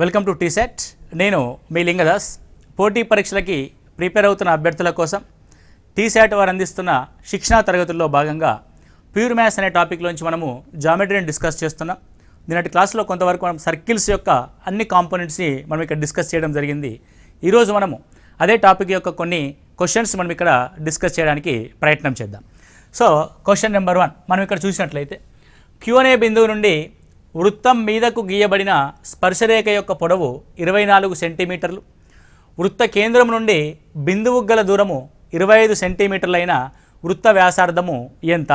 Welcome to టీసెట్. నేను మీ లింగదాస్. పోటీ పరీక్షలకి prepare అవుతున్న అభ్యర్థుల కోసం టీసెట్ వారు అందిస్తున్న శిక్షణా తరగతుల్లో భాగంగా ప్యూర్ మ్యాథ్స్ అనే టాపిక్లోంచి మనము జామెట్రీని డిస్కస్ చేస్తున్నాం. నిన్నటి క్లాస్లో కొంతవరకు మనం సర్కిల్స్ యొక్క అన్ని కాంపోనెంట్స్ని మనం ఇక్కడ డిస్కస్ చేయడం జరిగింది. ఈరోజు మనము అదే టాపిక్ యొక్క కొన్ని క్వశ్చన్స్ మనం ఇక్కడ డిస్కస్ చేయడానికి ప్రయత్నం చేద్దాం. సో క్వశ్చన్ నెంబర్ 1 మనం ఇక్కడ చూసినట్లయితే Q అనే బిందువు నుండి వృత్తం మీదకు గీయబడిన స్పర్శరేఖ యొక్క పొడవు 24 సెంటీమీటర్లు, వృత్త కేంద్రం నుండి బిందువు గల దూరము 25 సెంటీమీటర్లైన వృత్త వ్యాసార్థము ఎంత?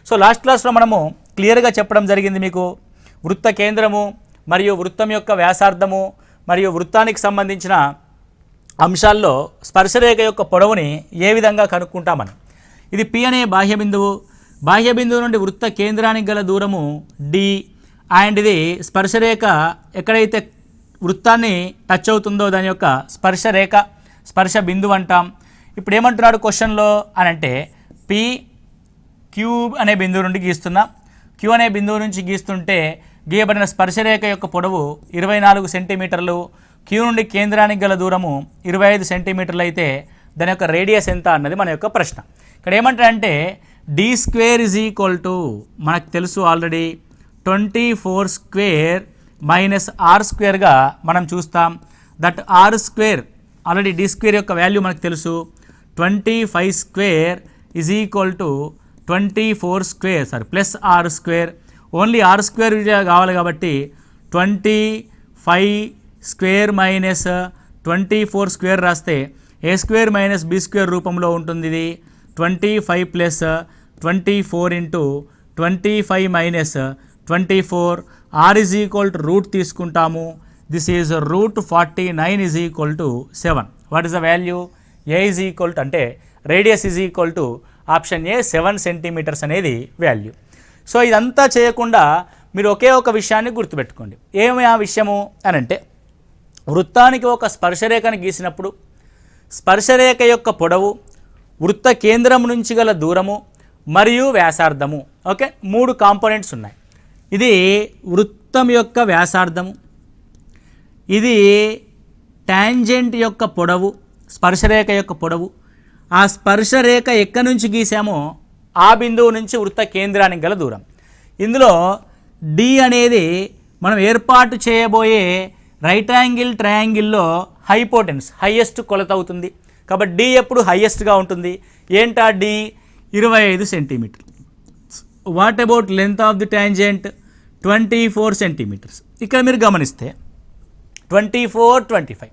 సో లాస్ట్ క్లాస్లో మనము క్లియర్గా చెప్పడం జరిగింది మీకు వృత్త కేంద్రము మరియు వృత్తం యొక్క వ్యాసార్థము మరియు వృత్తానికి సంబంధించిన అంశాల్లో స్పర్శరేఖ యొక్క పొడవుని ఏ విధంగా కనుక్కుంటామని. ఇది P అనే బాహ్య బిందువు నుండి వృత్త కేంద్రానికి గల దూరము D అండ్ ఇది స్పర్శరేఖ ఎక్కడైతే వృత్తాన్ని టచ్ అవుతుందో దాని యొక్క స్పర్శ బిందువు అంటాం. ఇప్పుడు ఏమంటున్నాడు క్వశ్చన్లో అని అంటే Q అనే బిందువు నుండి గీస్తున్నా. Q అనే బిందువు నుంచి గీస్తుంటే గీయబడిన స్పర్శరేఖ యొక్క పొడవు 24 సెంటీమీటర్లు, Q నుండి కేంద్రానికి గల దూరము 25 సెంటీమీటర్లు అయితే దాని యొక్క రేడియస్ ఎంత అన్నది మన యొక్క ప్రశ్న. ఇక్కడ ఏమంటారంటే d² మనకు తెలుసు ఆల్రెడీ 24 స్క్వేర్ మైనస్ r² మనం చూస్తాం. దట్ r² ఆల్రెడీ d² యొక్క వాల్యూ మనకు తెలుసు. 25 square is equal to 24 square plus r². Only r² కావాలి కాబట్టి 25 స్క్వేర్ మైనస్ 24 స్క్వేర్ రాస్తే a² మైనస్ b² రూపంలో ఉంటుంది. ఇది 25 plus 24 into 25 minus 24 r is equal to root తీసుకుంటాము. This is root 49 is equal to 7. What is the value? A is equal to అంటే radius is equal to option A 7 centimetres అనేది value. So ఇదంతా చేయకుండా మీరు ఒకే ఒక విషయాన్ని గుర్తుపెట్టుకోండి. ఏమి ఆ విషయము అని అంటే వృత్తానికి ఒక స్పర్శరేఖను గీసినప్పుడు స్పర్శరేఖ యొక్క పొడవు, వృత్త కేంద్రం నుంచి గల దూరము మరియు వ్యాసార్థము, ఓకే 3 కాంపోనెంట్స్ ఉన్నాయి. ఇది వృత్తం యొక్క వ్యాసార్థము, ఇది టాంజెంట్ యొక్క పొడవు, స్పర్శరేఖ యొక్క పొడవు. ఆ స్పర్శరేఖ ఎక్కడి నుంచి గీసామో ఆ బిందువు నుంచి వృత్త కేంద్రానికి గల దూరం. ఇందులో D అనేది మనం ఏర్పాటు చేయబోయే రైట్ యాంగిల్ ట్రయాంగిల్లో హైపోటెన్స్ హైయెస్ట్ కొలత అవుతుంది కాబట్టి D ఎప్పుడు హైయెస్ట్గా ఉంటుంది. ఏంటా D? 25 centimetre. What about length of the tangent? 24 centimetres. ఇక్కడ మీరు గమనిస్తే 24, 25.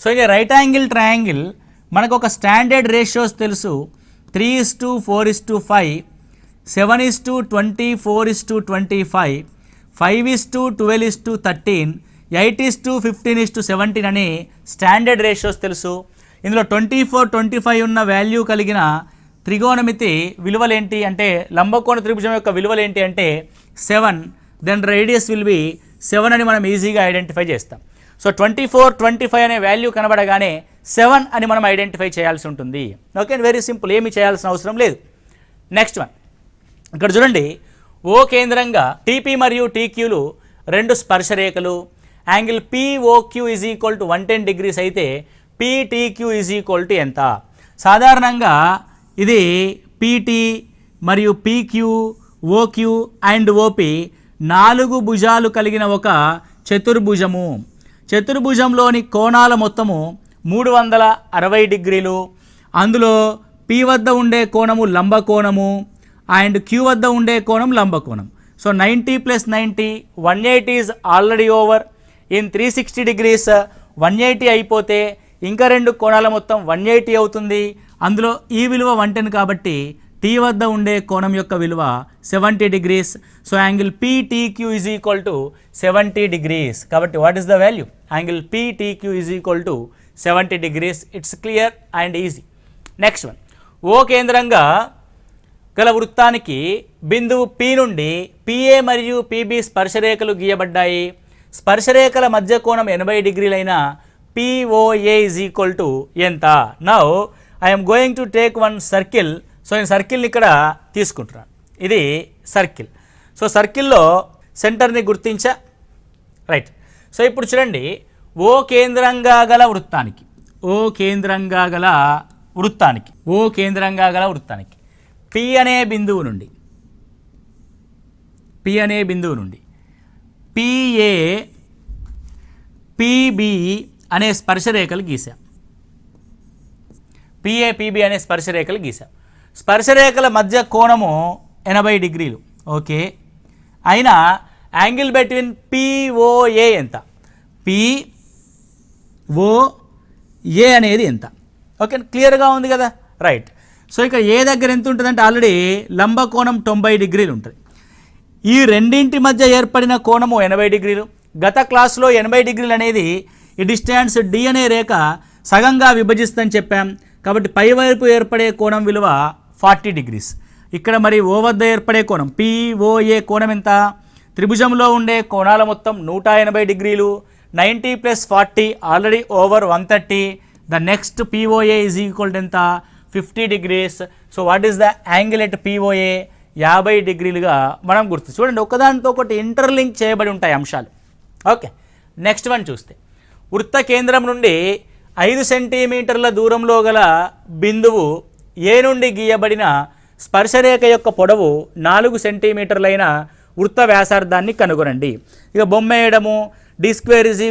సో ఇది రైట్ యాంగిల్ ట్రయాంగిల్ మనకు ఒక స్టాండర్డ్ రేషియోస్ తెలుసు. 3:4:5, 7:24:25, 5:12:13, 8:15:17 అని స్టాండర్డ్ రేషియోస్ తెలుసు. ఇందులో 24, 25 ఉన్న వాల్యూ కలిగిన త్రికోణమితి విలువలేంటి అంటే లంబకోణ త్రిభుజం యొక్క విలువలేంటి అంటే 7. దెన్ రేడియస్ విల్ బి 7 అని మనం ఈజీగా ఐడెంటిఫై చేస్తాం. సో 24, 25 అనే వాల్యూ కనబడగానే 7 అని మనం ఐడెంటిఫై చేయాల్సి ఉంటుంది. ఓకే, వెరీ సింపుల్, ఏమి చేయాల్సిన అవసరం లేదు. నెక్స్ట్ వన్ ఇక్కడ చూడండి. ఓ కేంద్రంగా TP మరియు TQలు 2 స్పర్శరేఖలు. Angle POQ is equal to 110 degrees అయితే PTQ ఈజ్ ఈక్వల్ టు ఎంత? సాధారణంగా ఇది PT మరియు PQ, OQ అండ్ OP 4 భుజాలు కలిగిన ఒక చతుర్భుజము. చతుర్భుజంలోని కోణాల మొత్తము 360 డిగ్రీలు. అందులో P వద్ద ఉండే కోణము లంబకోణము అండ్ Q వద్ద ఉండే కోణం లంబకోణం. So 90 + 90 180 is already over. In 360 degrees 180 అయిపోతే ఇంకా 2 కోణాల మొత్తం 180 అవుతుంది. అందులో ఈ విలువ 110 కాబట్టి T వద్ద ఉండే కోణం యొక్క విలువ 70 degrees. So angle PTQ is equal to 70 degrees. కాబట్టి what is the value? Angle PTQ is equal to 70 degrees. It's clear and easy. Next one. O కేంద్రంగా గల వృత్తానికి బిందువు P నుండి PA మరియు PB స్పర్శరేఖలు గీయబడ్డాయి. స్పర్శరేఖల మధ్య కోణం 80 డిగ్రీలైన POA ఈజ్ ఈక్వల్ టు ఎంత? Now I'm going to take one circle. So నేను సర్కిల్ని ఇక్కడ తీసుకుంటున్నాను. ఇది సర్కిల్. సో సర్కిల్లో సెంటర్ని గుర్తించా, రైట్. సో ఇప్పుడు చూడండి, ఓ కేంద్రంగా గల వృత్తానికి ఓ కేంద్రంగా గల వృత్తానికి పి అనే బిందువు నుండి పిఏ పిబి అనే స్పర్శరేఖలు గీసాం. స్పర్శరేఖల మధ్య కోణము 80 డిగ్రీలు. ఓకే, అయినా యాంగిల్ బిట్వీన్ పిఓఏ ఎంత? పిఓఏ అనేది ఎంత? ఓకే, క్లియర్గా ఉంది కదా, రైట్. సో ఇక్కడ ఏ దగ్గర ఎంత ఉంటుందంటే ఆల్రెడీ లంబ కోణం 90 డిగ్రీలు ఉంటుంది. ఈ రెండింటి మధ్య ఏర్పడిన కోణము 80 డిగ్రీలు. గత క్లాస్లో 80 డిగ్రీలు అనేది ఈ డిస్టెన్స్ డి అనే రేఖ సగంగా విభజిస్తుందని చెప్పాం. కాబట్టి పైవైపు ఏర్పడే కోణం విలువ 40 డిగ్రీస్. ఇక్కడ మరి ఓ వద్ద ఏర్పడే కోణం పిఓఏ కోణం ఎంత? త్రిభుజంలో ఉండే కోణాల మొత్తం 180 డిగ్రీలు. 90 + 40 already over 130. The next POA is equal to ఎంత? 50 degrees. So what is the angle at POA? 50 డిగ్రీలుగా మనం గుర్తు. చూడండి, ఒకదానితో ఒకటి ఇంటర్లింక్ చేయబడి ఉంటాయి అంశాలు. ఓకే, నెక్స్ట్ వన్ చూస్తే, వృత్త కేంద్రం నుండి 5 సెంటీమీటర్ల దూరంలో గల బిందువు ఏ నుండి గీయబడిన స్పర్శరేఖ యొక్క పొడవు 4 సెంటీమీటర్లైన వృత్త వ్యాసార్థాన్ని కనుగొనండి. ఇక బొమ్మ వేయడము, d²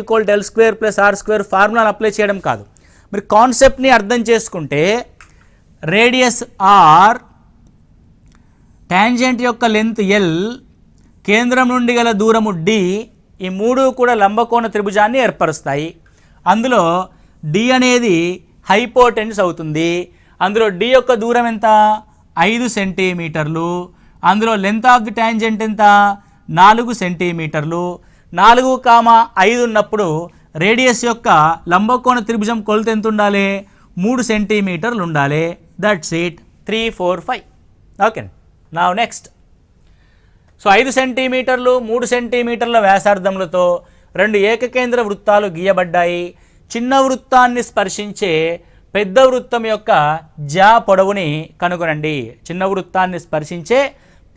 = L² + R² ఫార్ములాను అప్లై చేయడం కాదు. మీరు కాన్సెప్ట్ని అర్థం చేసుకుంటే రేడియస్ R, ట్యాంజెంట్ యొక్క లెంత్ L, కేంద్రం నుండి గల దూరము D, ఈ మూడు కూడా లంబకోణ త్రిభుజాన్ని ఏర్పరుస్తాయి. అందులో D అనేది హైపోటెన్యూస్ అవుతుంది. అందులో D యొక్క దూరం ఎంత? 5 సెంటీమీటర్లు. అందులో లెంత్ ఆఫ్ ది ట్యాంజెంట్ ఎంత? 4 సెంటీమీటర్లు. 4,5 ఉన్నప్పుడు రేడియస్ యొక్క లంబకోణ త్రిభుజం కొలత ఎంత ఉండాలి? 3 సెంటీమీటర్లు ఉండాలి. That's it. 3, 4, 5. Okay, now next. So 5 సెంటీమీటర్లు 3 సెంటీమీటర్ల వ్యాసార్థములతో 2 ఏకకేంద్ర వృత్తాలు గీయబడ్డాయి. చిన్న వృత్తాన్ని స్పర్శించే పెద్ద వృత్తం యొక్క జా పొడవుని కనుగొనండి. చిన్న వృత్తాన్ని స్పర్శించే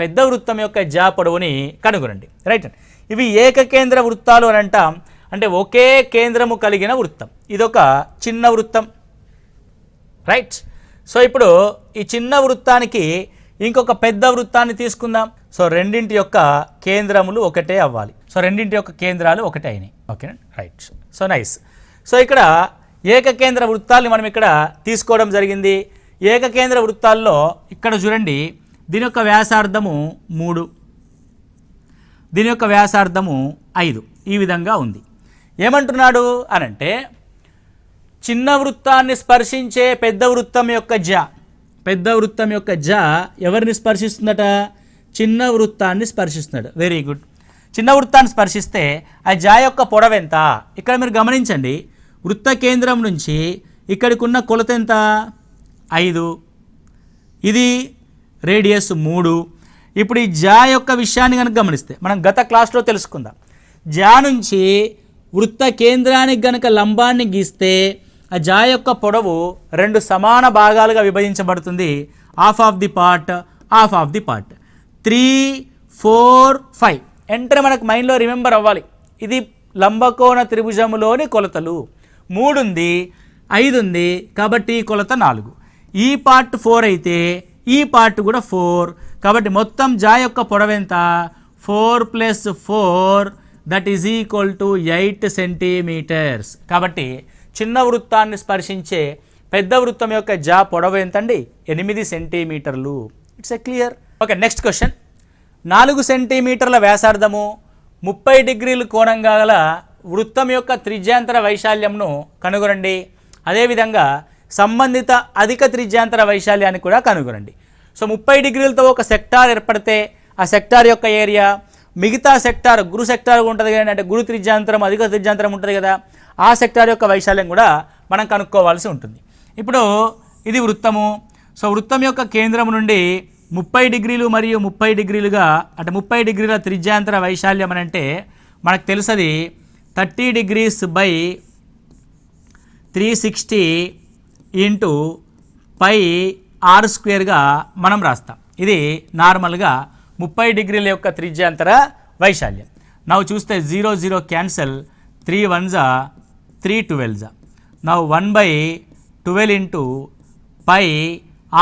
పెద్ద వృత్తం యొక్క జా పొడవుని కనుగొనండి. రైట్, ఇవి ఏకకేంద్ర వృత్తాలు అని అంటాం. అంటే ఒకే కేంద్రము కలిగిన వృత్తం. ఇదొక చిన్న వృత్తం. రైట్, సో ఇప్పుడు ఈ చిన్న వృత్తానికి ఇంకొక పెద్ద వృత్తాన్ని తీసుకుందాం. సో రెండింటి యొక్క కేంద్రములు ఒకటే అవ్వాలి. సో రెండింటి యొక్క కేంద్రాలు ఒకటే అయినాయి. Okay, right. So nice. So ఇక్కడ ఏకకేంద్ర వృత్తాల్ని మనం ఇక్కడ తీసుకోవడం జరిగింది. ఏకకేంద్ర వృత్తాల్లో ఇక్కడ చూడండి, దీని యొక్క వ్యాసార్థము 3, దీని యొక్క వ్యాసార్థము 5. ఈ విధంగా ఉంది. ఏమంటున్నాడు అనంటే, చిన్న వృత్తాన్ని స్పర్శించే పెద్ద వృత్తం యొక్క జా ఎవరిని స్పర్శిస్తుందట? చిన్న వృత్తాన్ని స్పర్శిస్తున్నాడు. Very good. చిన్న వృత్తాన్ని స్పర్శిస్తే ఆ జా యొక్క పొడవు ఎంత? ఇక్కడ మీరు గమనించండి, వృత్త కేంద్రం నుంచి ఇక్కడికి ఉన్న కొలత ఎంత? 5. ఇది రేడియస్ 3. ఇప్పుడు ఈ జా యొక్క విషయాన్ని కనుక గమనిస్తే మనం గత క్లాస్లో తెలుసుకుందాం. జా నుంచి వృత్త కేంద్రానికి గనక లంబాన్ని గీస్తే ఆ జా యొక్క పొడవు 2 సమాన భాగాలుగా విభజించబడుతుంది. Half of the part 3, 4, 5. Enter మనకు మైండ్లో రిమెంబర్ అవ్వాలి. ఇది లంబకోణ త్రిభుజములోని కొలతలు. 3 ఉంది, 5 ఉంది, కాబట్టి ఈ కొలత 4. ఈ పార్ట్ 4 అయితే ఈ పార్ట్ కూడా 4. కాబట్టి మొత్తం జా యొక్క పొడవు ఎంత? 4 + 4 that is equal to 8 centimetres. కాబట్టి చిన్న వృత్తాన్ని స్పర్శించే పెద్ద వృత్తం యొక్క జా పొడవు ఎంతండి? 8 సెంటీమీటర్లు. It's a clear. Okay, next question. 4 సెంటీమీటర్ల వ్యాసార్థము 30 డిగ్రీలు కోణంగా గల వృత్తం యొక్క త్రిజ్యాంతర వైశాల్యంను కనుగొనండి. అదేవిధంగా సంబంధిత అధిక త్రిజ్యాంతర వైశాల్యాన్ని కూడా కనుగొనండి. సో 30 డిగ్రీలతో ఒక సెక్టార్ ఏర్పడితే ఆ సెక్టార్ యొక్క ఏరియా, మిగతా సెక్టార్ గురు సెక్టార్ ఉంటుంది కదా, అంటే గురు త్రిజ్యాంతరం అధిక త్రిజ్యాంతరం ఉంటుంది కదా, ఆ సెక్టార్ యొక్క వైశాల్యం కూడా మనం కనుక్కోవాల్సి ఉంటుంది. ఇప్పుడు ఇది వృత్తము. సో వృత్తం యొక్క కేంద్రం నుండి 30 డిగ్రీలు మరియు 30 డిగ్రీలుగా, అంటే 30 డిగ్రీల త్రిజ్యాంతర వైశాల్యం అని అంటే మనకు తెలుసది 30 degrees by 360 into pi r² మనం రాస్తాం. ఇది నార్మల్గా 30 డిగ్రీల యొక్క త్రిజ్యాంతర వైశాల్యం. ನಾವು చూస్తే 0, 0 cancel, 3 1s 3 12s. Now 1/12 into pi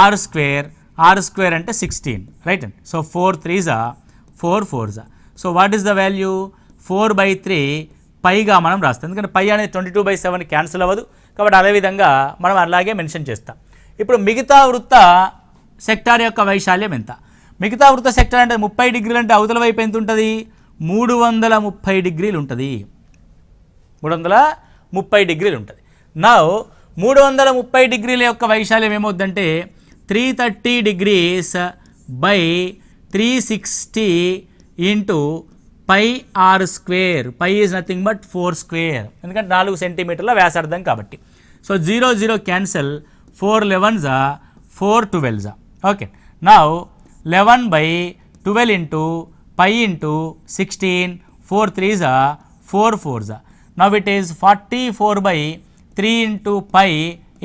r square అంటే 16, right? So 4 3s 4 4s. So what is the value? 4/3 పైగా మనం రాస్తాం, ఎందుకంటే పై అనేది 22/7 క్యాన్సిల్ అవ్వదు కాబట్టి అదేవిధంగా మనం అలాగే మెన్షన్ చేస్తాం. ఇప్పుడు మిగతా వృత్త సెక్టార్ యొక్క వైశాల్యం ఎంత? మిగతా వృత్త సెక్టార్ అంటే 30 డిగ్రీలు అంటే అవతల వైపు ఎంత ఉంటుంది? 330 డిగ్రీలు ఉంటుంది. 330 డిగ్రీలు ఉంటుంది. నా 330 డిగ్రీల యొక్క వైశాల్యం ఏమవుద్దంటే 330 degrees by 360 into pi r square. Pi is nothing but 4 square, ఎందుకంటే 4 సెంటీమీటర్ల వ్యాసార్థం కాబట్టి. So 0 0 cancel, 4 11s 4 12s. Okay, now 11/12 into pi into 16, 4 3s 4 4s. Now it is 44/3 into pi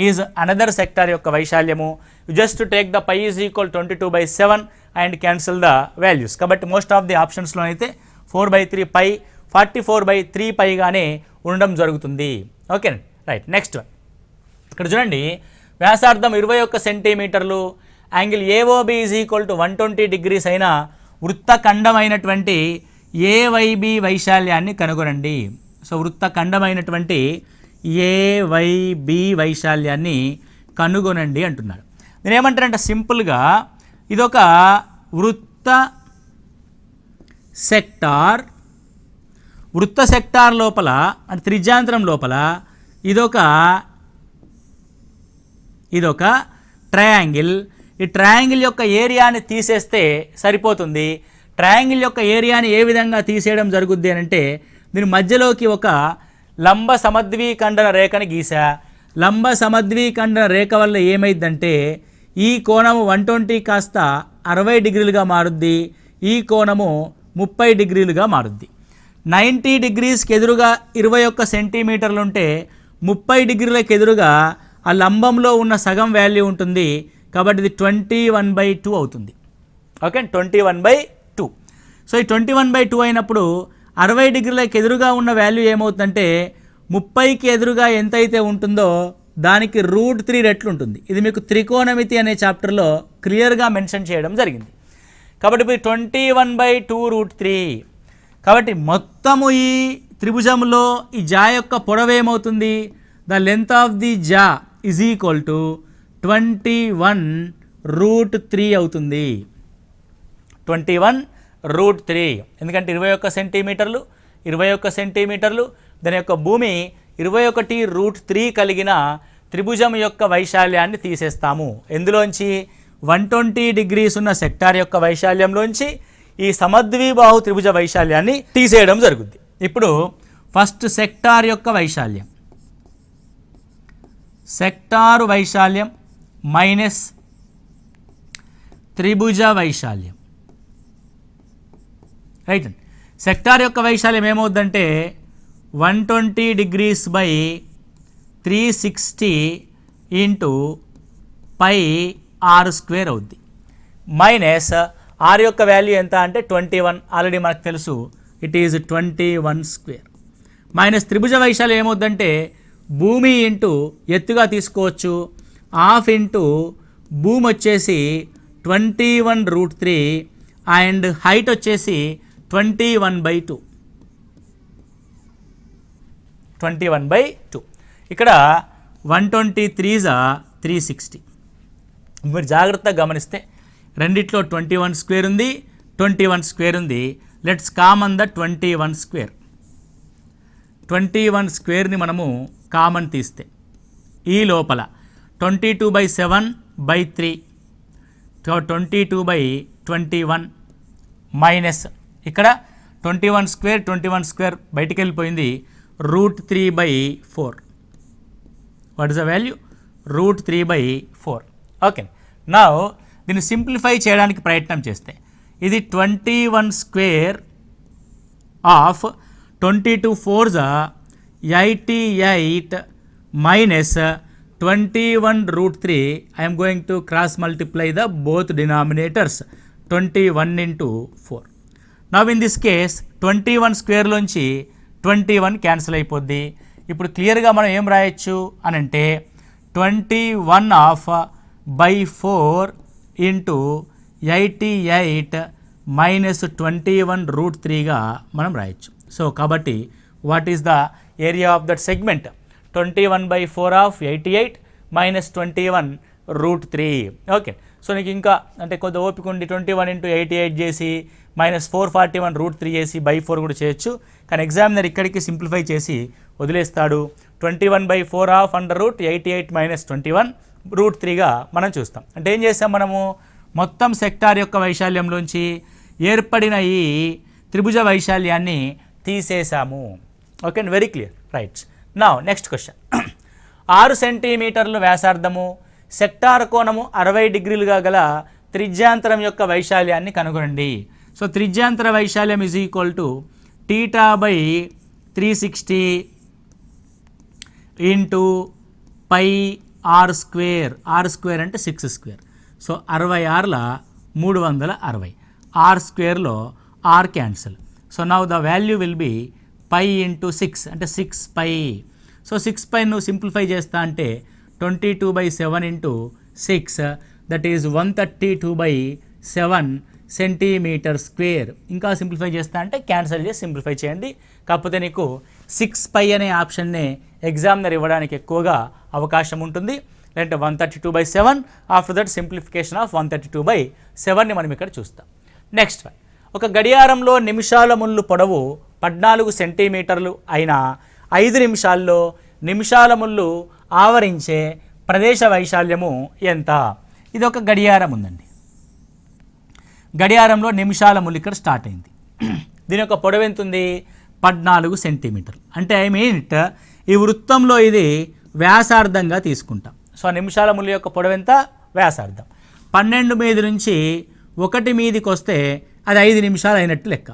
is another sector యొక్క వైశాల్యము. You just to take the pi is equal 22/7 and cancel the values. కాబట్టి most of the ఆప్షన్స్లో అయితే 4/3 పై 44/3 పైగానే ఉండడం జరుగుతుంది. Okay right. Next one ఇక్కడ చూడండి, వ్యాసార్థం 21 సెంటీమీటర్లు, angle AOB is equal to 120 degrees అయిన వృత్తఖండమైనటువంటి AYB వైశాల్యాన్ని కనుగొనండి. సో వృత్తఖండమైనటువంటి AYB వైశాల్యాన్ని కనుగొనండి అంటున్నాడు. నేను ఏమంటానంటే సింపుల్గా ఇదొక వృత్త సెక్టార్ లోపల అంటే త్రిజ్యాంతరం లోపల ఇదొక ట్రయాంగిల్. ఈ ట్రయాంగిల్ యొక్క ఏరియాని తీసేస్తే సరిపోతుంది. ట్రయాంగిల్ యొక్క ఏరియాని ఏ విధంగా తీసేయడం జరుగుద్ది అని అంటే, దీని మధ్యలోకి ఒక లంబ సమద్విఖండన రేఖని గీసా. లంబ సమద్విఖండన రేఖ వల్ల ఏమైందంటే ఈ కోణము 120 కాస్త 60 డిగ్రీలుగా మారుద్ది, ఈ కోణము 30 డిగ్రీలుగా మారుద్ది. 90 డిగ్రీస్కి ఎదురుగా 21 సెంటీమీటర్లు ఉంటే 30 డిగ్రీలకు ఎదురుగా ఆ లంబంలో ఉన్న సగం వాల్యూ ఉంటుంది కాబట్టి ఇది 21/2 అవుతుంది. ఓకే, 21/2. సో ఈ 21/2 అయినప్పుడు 60 డిగ్రీలకు ఎదురుగా ఉన్న వాల్యూ ఏమవుతుందంటే 30కి ఎదురుగా ఎంతైతే ఉంటుందో దానికి √3 రెట్లు ఉంటుంది. ఇది మీకు త్రికోణమితి అనే చాప్టర్లో క్లియర్గా మెన్షన్ చేయడం జరిగింది. కాబట్టి ఇప్పుడు 21/2 √3. కాబట్టి మొత్తము ఈ త్రిభుజంలో ఈ జా యొక్క పొడవు ఏమవుతుంది? ద లెంత్ ఆఫ్ ది జా ఈజ్ ఈక్వల్ టు 21√3 అవుతుంది. 21√3 ఎందుకంటే 21 సెంటీమీటర్లు దాని యొక్క భూమి 21√3 కలిగిన త్రిభుజం యొక్క వైశాల్యాన్ని తీసేస్తాము. ఎందులోంచి? 120 డిగ్రీస్ ఉన్న సెక్టార్ యొక్క వైశాల్యంలోంచి ఈ సమద్విబాహు త్రిభుజ వైశాల్యాన్ని తీసేయడం జరుగుద్ది. ఇప్పుడు ఫస్ట్ సెక్టార్ యొక్క వైశాల్యం, సెక్టార్ వైశాల్యం మైనస్ త్రిభుజ వైశాల్యం, రైట్ అండి. సెక్టార్ యొక్క వైశాల్యం ఏమవుద్దంటే 120 degrees by 360 into pi r square అవుద్ది. మైనస్ r యొక్క వాల్యూ ఎంత అంటే 21, ఆల్రెడీ మనకు తెలుసు, ఇట్ ఈజ్ 21 స్క్వేర్. మైనస్ త్రిభుజ వైశాల్యం ఏమవుద్దంటే భూమి ఇంటూ ఎత్తుగా తీసుకోవచ్చు, హాఫ్ ఇంటూ భూమి వచ్చేసి 21√3 అండ్ హైట్ వచ్చేసి 21/2. 21/2. ఇక్కడ 123s 360. మీరు జాగ్రత్తగా గమనిస్తే రెండిట్లో 21 స్క్వేర్ ఉంది, 21 స్క్వేర్ ఉంది. Let's common the 21 square. 21 స్క్వేర్ని మనము కామన్ తీస్తే ఈ లోపల 22/7/3 22/21 మైనస్ ఇక్కడ 21 స్క్వేర్ బయటికి వెళ్ళిపోయింది, √3/4. What is the value? √3/4. Okay, now దీన్ని సింప్లిఫై చేయడానికి ప్రయత్నం చేస్తే ఇది 21 square of 22 4s 88 minus 21√3. I'm going to cross multiply the both denominators 21 into 4. Now in this case 21 స్క్వేర్లోంచి 21 cancel అయిపోద్ది. ఇప్పుడు క్లియర్గా మనం ఏం రాయొచ్చు అని అంటే 21/4 ఇంటూ 88 మైనస్ 21√3గా మనం రాయొచ్చు. సో కాబట్టి what is the area of that segment? 21/4 of 88 minus 21√3. Okay, so నీకు ఇంకా అంటే కొంత ఓపిక ఉండి 21 ఇంటూ 88 చేసి మైనస్ 441√3 చేసి బై 4 కూడా చేయొచ్చు. కానీ ఎగ్జామినర్ ఇక్కడికి సింప్లిఫై చేసి వదిలేస్తాడు. 21/4 ఆఫ్ √88 మైనస్ 21√3గా మనం చూస్తాం. అంటే ఏం చేస్తాం మనము? మొత్తం సెక్టార్ యొక్క వైశాల్యంలోంచి ఏర్పడిన ఈ త్రిభుజ వైశాల్యాన్ని తీసేసాము. Okay, very clear. Right, now next question. 6 సెంటీమీటర్లు వ్యాసార్థము, సెక్టార్ కోణము 60 డిగ్రీలుగా గల త్రిజ్యాంతరం యొక్క వైశాల్యాన్ని కనుగొనండి. సో త్రిజ్యాంతర వైశాల్యం is equal to θ/360 into πr². r² అంటే 6². సో 66ల 360. r² r cancel. So now the value will be π into 6 అంటే 6π. సో 6π నువ్వు సింప్లిఫై చేస్తా అంటే 22/7 into 6 that is 132/7 centimetre square. ఇంకా సింప్లిఫై చేస్తా అంటే క్యాన్సిల్ చేసి సింప్లిఫై చేయండి. కాకపోతే నీకు 6π అనే ఆప్షన్నే ఎగ్జామినర్ ఇవ్వడానికి ఎక్కువగా అవకాశం ఉంటుంది. లేదంటే 132/7 ఆఫ్టర్ దట్ సింప్లిఫికేషన్ ఆఫ్ 132/7ని మనం ఇక్కడ చూస్తాం. Next one. ఒక గడియారంలో నిమిషాల ముళ్ళు పొడవు 14 సెంటీమీటర్లు అయినా 5 నిమిషాల్లో నిమిషాల ముళ్ళు ఆవరించే ప్రదేశ వైశాల్యము ఎంత? ఇది ఒక గడియారం ఉందండి. గడియారంలో నిమిషాల ముళ్ళు ఇక్కడ స్టార్ట్ అయింది. దీని యొక్క పొడవు ఎంత ఉంది? 14 సెంటీమీటర్లు. అంటే ఐ మీన్ ఇట్ ఈ వృత్తంలో ఇది వ్యాసార్థంగా తీసుకుంటాం. సో నిమిషాల ముళ్ళు యొక్క పొడవు ఎంత? వ్యాసార్థం. 12 మీది నుంచి 1 మీదికి వస్తే అది 5 నిమిషాలు అయినట్టు లెక్క.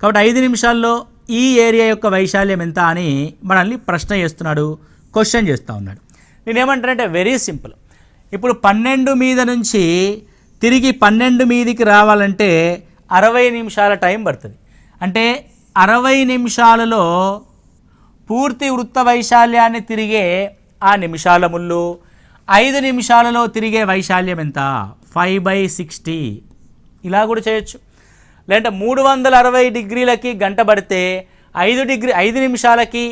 కాబట్టి 5 నిమిషాల్లో ఈ ఏరియా యొక్క వైశాల్యం ఎంత అని మనల్ని ప్రశ్న చేస్తున్నాడు, క్వశ్చన్ చేస్తూ ఉన్నాడు. నేనేమంటానంటే వెరీ సింపుల్. ఇప్పుడు 12 మీద నుంచి తిరిగి 12 మీదికి రావాలంటే 60 నిమిషాల టైం పడుతుంది. అంటే 60 నిమిషాలలో పూర్తి వృత్త వైశాల్యాన్ని తిరిగే ఆ నిమిషాల ముళ్ళు 5 నిమిషాలలో తిరిగే వైశాల్యం ఎంత? 5/60. ఇలా కూడా చేయొచ్చు. లేదంటే 360 డిగ్రీలకి గంట పడితే 5 నిమిషాలకి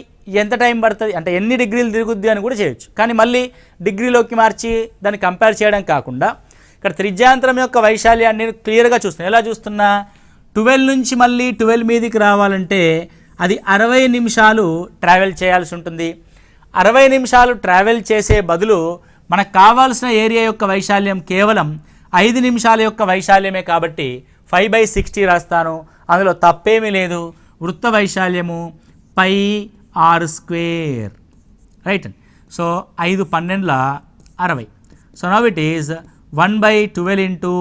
ఎంత టైం పడుతుంది అంటే ఎన్ని డిగ్రీలు తిరుగుద్ది అని కూడా చేయొచ్చు. కానీ మళ్ళీ డిగ్రీలోకి మార్చి దాన్ని కంపేర్ చేయడం కాకుండా ఇక్కడ త్రిజ్యాంతరం యొక్క వైశాల్యాన్ని క్లియర్గా చూస్తున్నా. ఎలా చూస్తున్నా? 12 నుంచి మళ్ళీ 12 మీదికి రావాలంటే అది 60 నిమిషాలు ట్రావెల్ చేయాల్సి ఉంటుంది. 60 నిమిషాలు ట్రావెల్ చేసే బదులు మనకు కావాల్సిన ఏరియా యొక్క వైశాల్యం కేవలం 5 నిమిషాల యొక్క వైశాల్యమే కాబట్టి 5/60 రాస్తాను. అందులో తప్పేమీ లేదు. వృత్త వైశాల్యము πr². Right. So 5 12ల 60. So now it is 1/12 into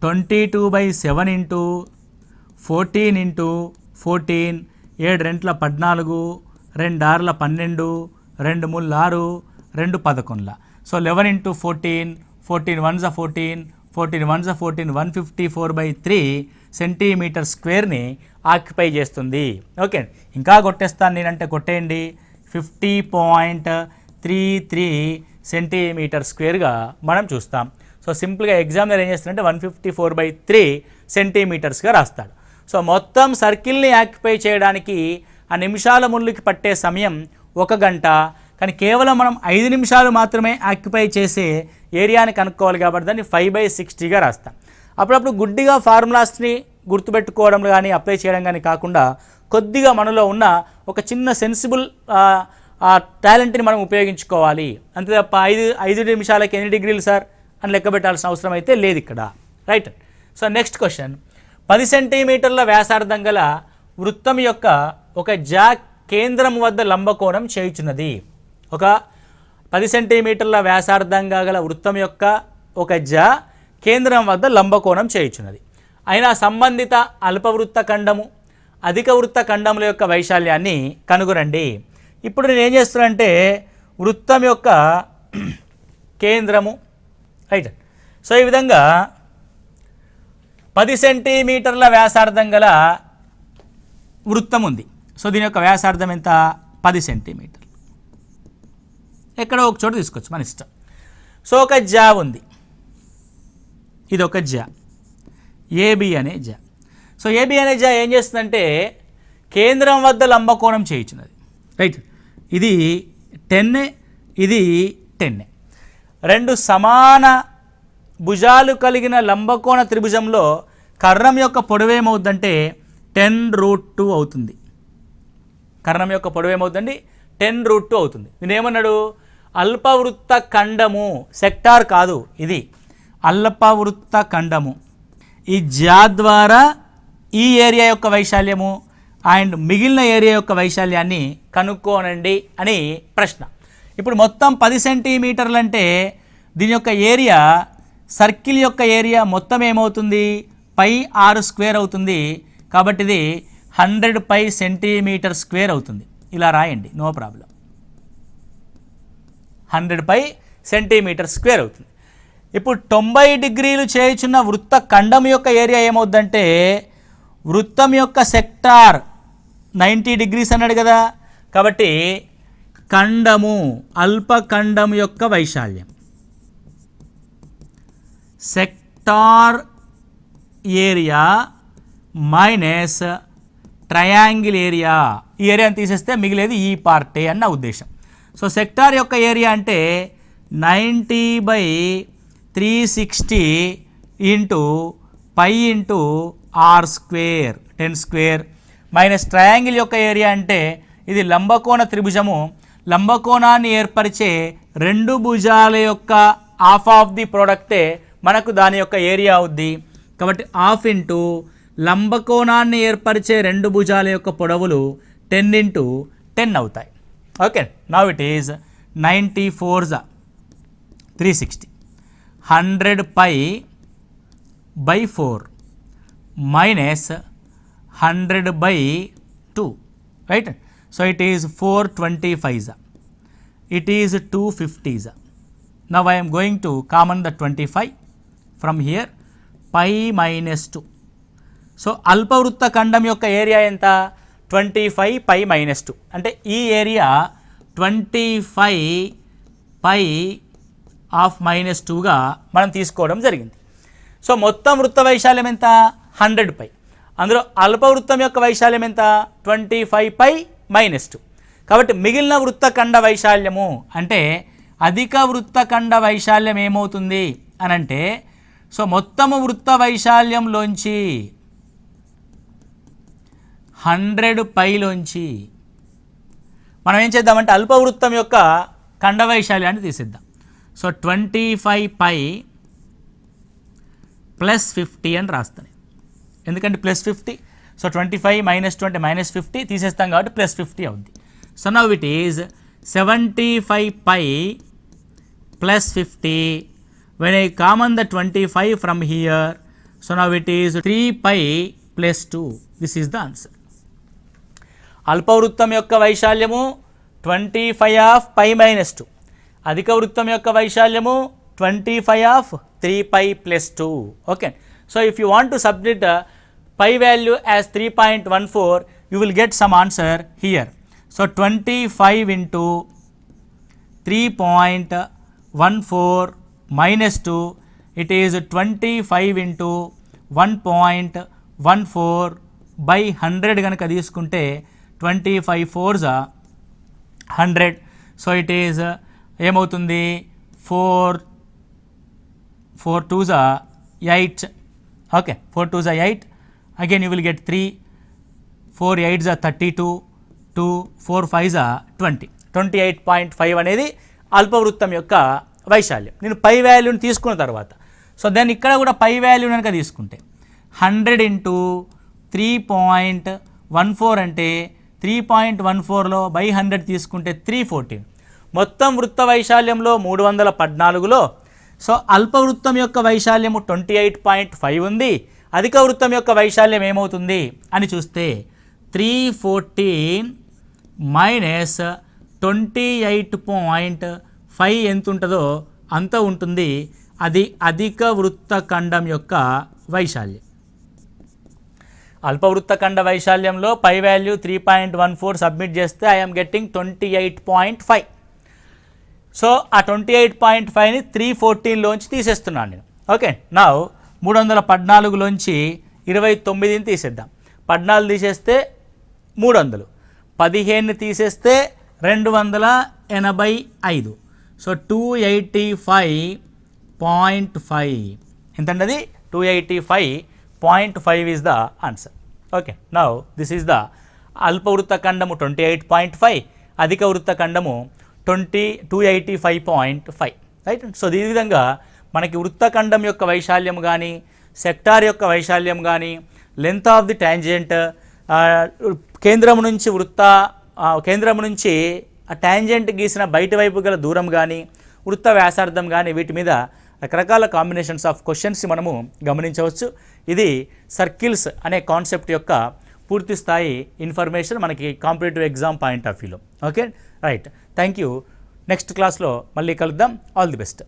22/7 into 14 into 14 7 2 14 2 6 12 2 3 6 2 11. So 11 into 14 14 1 14 14 1 14 154/3 centimetre స్క్వేర్ని occupy చేస్తుంది. ఓకే, ఇంకా కొట్టేస్తాను నేనంటే కొట్టేయండి. 50.33 సెంటీమీటర్ స్క్వేర్గా మనం చూస్తాం. సో సింపుల్గా ఎగ్జామినర్ ఏం చేస్తాడంటే 154/3 సెంటీమీటర్స్గా రాస్తాడు. సో మొత్తం సర్కిల్ని ఆక్యుపై చేయడానికి ఆ నిమిషాల ముళ్ళుకి పట్టే సమయం 1 గంట. కానీ కేవలం మనం 5 నిమిషాలు మాత్రమే ఆక్యుపై చేసే ఏరియాని కనుక్కోవాలి కాబట్టి దాన్ని 5/60గా రాస్తాం. అప్పుడప్పుడు గుడ్డిగా ఫార్ములాస్ని గుర్తుపెట్టుకోవడం కానీ అప్లై చేయడం కానీ కాకుండా కొద్దిగా మనలో ఉన్న ఒక చిన్న సెన్సిబుల్ టాలెంట్ని మనం ఉపయోగించుకోవాలి. అంతే తప్ప 5 నిమిషాలకి ఎన్ని డిగ్రీలు సార్ అని లెక్క పెట్టాల్సిన అవసరం అయితే లేదు ఇక్కడ. రైట్. So next question. 10 సెంటీమీటర్ల వ్యాసార్థం గల వృత్తం యొక్క ఒక జా కేంద్రం వద్ద లంబకోణం చేయుచున్నది. ఒక 10 సెంటీమీటర్ల వ్యాసార్థంగా గల వృత్తం యొక్క ఒక జా కేంద్రం వద్ద లంబకోణం చేయుచున్నది. అయినా సంబంధిత అల్పవృత్త ఖండము అధిక వృత్త ఖండముల యొక్క వైశాల్యాన్ని కనుగొనండి. ఇప్పుడు నేను ఏం చేస్తున్నానంటే వృత్తం యొక్క కేంద్రము. రైట్. సో ఈ విధంగా 10 సెంటీమీటర్ల వ్యాసార్థం గల వృత్తం ఉంది. సో దీని యొక్క వ్యాసార్థం ఎంత? 10 సెంటీమీటర్లు. ఎక్కడో ఒక చోట తీసుకోవచ్చు, మన ఇష్టం. సో ఒక జా ఉంది, ఇది ఒక జా, ఏబి అనే జా. సో ఏబి అనే జా ఏం చేస్తుందంటే కేంద్రం వద్ద లంబకోణం చేయించినది, రైట్. ఇది 10, ఇది 10. రెండు సమాన భుజాలు కలిగిన లంబకోణ త్రిభుజంలో కర్ణం యొక్క పొడవు ఏమవుతుందంటే 10√2 అవుతుంది. కర్ణం యొక్క పొడవు ఏమవుతుందండి? 10√2 అవుతుంది. నేను ఏమన్నాడు? అల్పవృత్త ఖండము, సెక్టార్ కాదు, ఇది అల్పవృత్త ఖండము. ఈ జా ద్వారా ఈ ఏరియా యొక్క వైశాల్యము అండ్ మిగిలిన ఏరియా యొక్క వైశాల్యాన్ని కనుక్కోనండి అని ప్రశ్న. ఇప్పుడు మొత్తం 10 సెంటీమీటర్లు అంటే దీని యొక్క ఏరియా, సర్కిల్ యొక్క ఏరియా మొత్తం ఏమవుతుంది? πr² అవుతుంది. కాబట్టి ఇది 100 π సెంటీమీటర్ స్క్వేర్ అవుతుంది. ఇలా రాయండి, నో ప్రాబ్లం. 100 π సెంటీమీటర్ స్క్వేర్ అవుతుంది. ఇప్పుడు 90 డిగ్రీలు చేయుచున్న వృత్త ఖండం యొక్క ఏరియా ఏమవుద్దంటే వృత్తం యొక్క సెక్టార్ 90 డిగ్రీస్ అన్నాడు కదా, కాబట్టి ఖండము, అల్పఖండం యొక్క వైశాల్యం, sector area minus triangle area. ఈ ఏరియాని తీసేస్తే మిగిలేది ఈ పార్టే అని నా ఉద్దేశం. సో సెక్టార్ యొక్క ఏరియా అంటే 90/360 into π into r² 10² minus triangle యొక్క ఏరియా అంటే ఇది లంబకోణ త్రిభుజము, లంబకోణాన్ని ఏర్పరిచే రెండు భుజాల యొక్క హాఫ్ ఆఫ్ ది ప్రోడక్టే మనకు దాని యొక్క ఏరియా అవుద్ది. కాబట్టి హాఫ్ ఇంటూ లంబకోణాన్ని ఏర్పరిచే రెండు భుజాల యొక్క పొడవులు 10 × 10 అవుతాయి. Okay, now it is 94/360 100 π/4 minus 100/2, right. So it is 425. It is 250. Now I am going to common the 25 from here, π-2. So అల్పవృత్త ఖండం యొక్క ఏరియా ఎంత? 25 π-2. అంటే ఈ ఏరియా 25 π/-2గా మనం తీసుకోవడం జరిగింది. సో మొత్తం వృత్త వైశాల్యం ఎంత? 100 π. అందులో అల్పవృత్తం యొక్క వైశాల్యం ఎంత? 25 π-2. కాబట్టి మిగిలిన వృత్తఖండ వైశాల్యము అంటే అధిక వృత్తఖండ వైశాల్యం ఏమవుతుంది అని అంటే, సో మొత్తము వృత్త వైశాల్యంలోంచి 100 πలోంచి మనం ఏం చేద్దామంటే అల్పవృత్తం యొక్క ఖండ వైశాల్యాన్ని తీసిద్దాం. సో 25 π + 50 అని రాస్తాను, ఎందుకంటే +50. సో 25 - 20 -50 తీసేస్తాం కాబట్టి +50 అవుద్ది. So now it is 75 π + 50. when I common the 25 from here, so now it is 3 π + 2. this is the answer. అల్పవృత్తం యొక్క వైశాల్యము 25 π-2, అధిక వృత్తం యొక్క వైశాల్యము 25 3 π + 2. Okay, so if you want to submit π value as 3.14, you will get some answer here. So 25 into 3.14 minus 2, it is 25 into 1.14 by 100 కనుక తీసుకుంటే 25 4s 100. So it is ఏమవుతుంది? 4 2s 8. Okay, 4 2s 8. Again you will get 3, 4 8s 32, 2 4 5s 20. 28.5 అనేది అల్పవృత్తం యొక్క వైశాల్యం. నేను పై వాల్యూని తీసుకున్న తర్వాత, సో దాన్ని ఇక్కడ కూడా పై వాల్యూ కనుక తీసుకుంటే 100 into 3.14 అంటే 3.14లో by 100 తీసుకుంటే 314. మొత్తం వృత్త వైశాల్యంలో 314లో సో అల్పవృత్తం యొక్క వైశాల్యము 28.5 ఉంది. అధిక వృత్తం యొక్క వైశాల్యం ఏమవుతుంది అని చూస్తే 314 మైనస్ 28.5 ఎంత ఉంటుందో అంత ఉంటుంది. అది అధిక వృత్త ఖండం యొక్క వైశాల్యం. అల్పవృత్తఖండ వైశాల్యంలో పై వాల్యూ 3.14 సబ్మిట్ చేస్తే ఐఎమ్ గెట్టింగ్ 28.5. సో ఆ 28.5ని 314లోంచి తీసేస్తున్నాను నేను. ఓకే, నా 314లోంచి 29ని తీసేద్దాం. 14 తీసేస్తే 300, 15ని తీసేస్తే 285. సో 285.5 ఎంతండి? అది 285.5 is the answer. Okay, now this is the అల్ప వృత్తఖండము 28.5, అధిక వృత్తఖండము 285.5. రైట్. సో ఈ విధంగా మనకి వృత్తఖండం యొక్క వైశాల్యం కానీ, సెక్టార్ యొక్క వైశాల్యం కానీ, లెంత్ ఆఫ్ ది ట్యాంజెంట్, కేంద్రం నుంచి ఆ ట్యాంజెంట్ గీసిన బయట వైపు గల దూరం కానీ, వృత్త వ్యాసార్థం కానీ, వీటి మీద రకరకాల కాంబినేషన్స్ ఆఫ్ క్వశ్చన్స్ మనము గమనించవచ్చు. ఇది సర్కిల్స్ అనే కాన్సెప్ట్ యొక్క పూర్తి స్థాయి ఇన్ఫర్మేషన్ మనకి కాంపిటేటివ్ ఎగ్జామ్ పాయింట్ ఆఫ్ వ్యూలో. Okay, right. Thank you. Next క్లాస్లో మళ్ళీ కలుద్దాం. All the best.